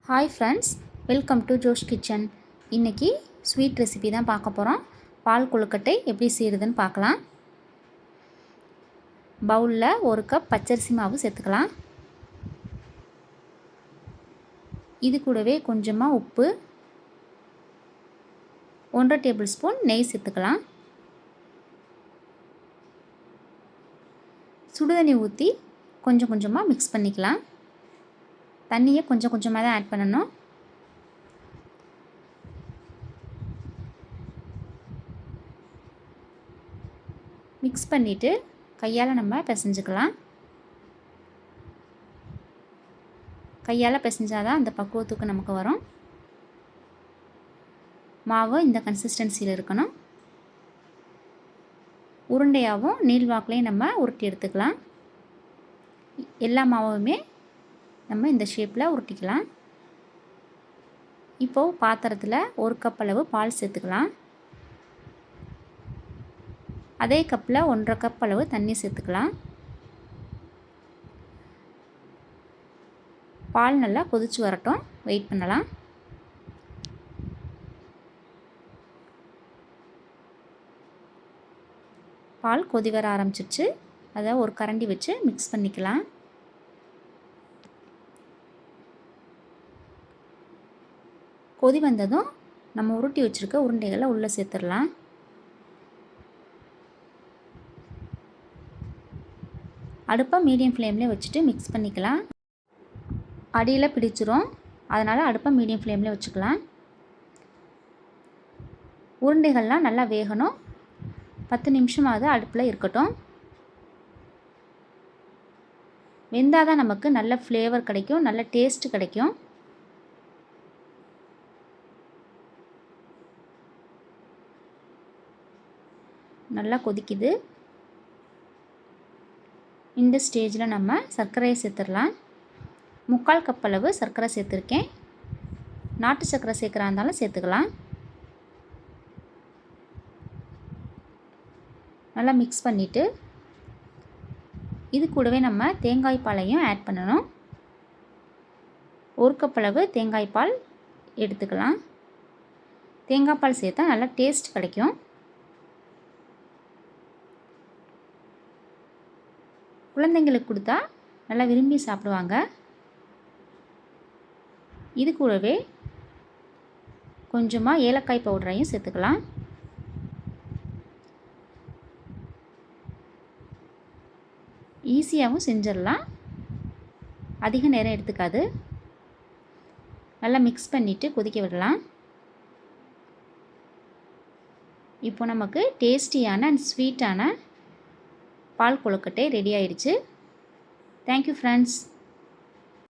Hi friends, welcome to Josh kitchen. இன்றைக்கி sweet recipe தான் பார்க்க போகிறோம். பால் கொழுக்கட்டை எப்படி செய்கிறதுன்னு பார்க்கலாம். பவுலில் 1 கப் பச்சரிசி மாவு சேர்த்துக்கலாம். இது கூடவே கொஞ்சமாக உப்பு, 1 டேபிள் ஸ்பூன் நெய் சேர்த்துக்கலாம். சுடுதண்ணி ஊற்றி கொஞ்சம் கொஞ்சமாக மிக்ஸ் பண்ணிக்கலாம். தண்ணியை கொஞ்சம் கொஞ்சமாக தான் ஆட் பண்ணணும். மிக்ஸ் பண்ணிவிட்டு கையால் நம்ம பிசைஞ்சுக்கலாம். கையால் பிசைஞ்சாதான் அந்த பக்குவத்துக்கு நமக்கு வரும். மாவு இந்த கன்சிஸ்டன்சியில் இருக்கணும். உருண்டையாகவும் நீள்வாக்குலையும் நம்ம உருட்டி எடுத்துக்கலாம். எல்லா மாவுமே நம்ம இந்த ஷேப்பில் உருட்டிக்கலாம். இப்போது பாத்திரத்தில் 1 கப் அளவு பால் சேர்த்துக்கலாம். அதே கப்பில் 1.5 கப் அளவு தண்ணி சேர்த்துக்கலாம். பால் நல்லா கொதிச்சு வரட்டும், வெயிட் பண்ணலாம். பால் கொதி வர ஆரம்பிச்சிருச்சு. அதை ஒரு கரண்டி வச்சு மிக்ஸ் பண்ணிக்கலாம். கொதி வந்ததும் நம்ம உருட்டி வச்சுருக்க உருண்டைகளை உள்ளே சேர்த்துடலாம். அடுப்பை மீடியம் ஃப்ளேம்லேயே வச்சுட்டு மிக்ஸ் பண்ணிக்கலாம். அடியில் பிடிச்சிரும், அதனால் அடுப்பை மீடியம் ஃப்ளேம்லேயே வச்சுக்கலாம். உருண்டைகள்லாம் நல்லா வேகணும். 10 நிமிஷமாவது அடுப்பில் இருக்கட்டும். வெந்தால் தான் நமக்கு நல்ல ஃப்ளேவர் கிடைக்கும், நல்ல டேஸ்ட் கிடைக்கும். நல்லா கொதிக்குது. இந்த ஸ்டேஜில் நம்ம சர்க்கரையை சேர்த்துடலாம். 3/4 கப் அளவு சர்க்கரை சேர்த்துருக்கேன். நாட்டு சர்க்கரை சேர்க்குறா இருந்தாலும் சேர்த்துக்கலாம். நல்லா மிக்ஸ் பண்ணிவிட்டு இது கூடவே நம்ம தேங்காய் பாலையும் ஆட் பண்ணணும். 1 கப் அளவு தேங்காய் பால் எடுத்துக்கலாம். தேங்காய் பால் சேர்த்தா நல்லா டேஸ்ட் கிடைக்கும். குழந்தைங்களுக்கு கொடுத்தா நல்லா விரும்பி சாப்பிடுவாங்க. இது கூடவே கொஞ்சமாக ஏலக்காய் பவுடரையும் சேர்த்துக்கலாம். ஈஸியாகவும் செஞ்சிடலாம், அதிக நேரம் எடுத்துக்காது. நல்லா மிக்ஸ் பண்ணிவிட்டு கொதிக்க விடலாம். இப்போ நமக்கு டேஸ்டியான அண்ட் ஸ்வீட்டான பால் கொழுக்கட்டை ரெடி ஆயிடுச்சு. Thank you friends.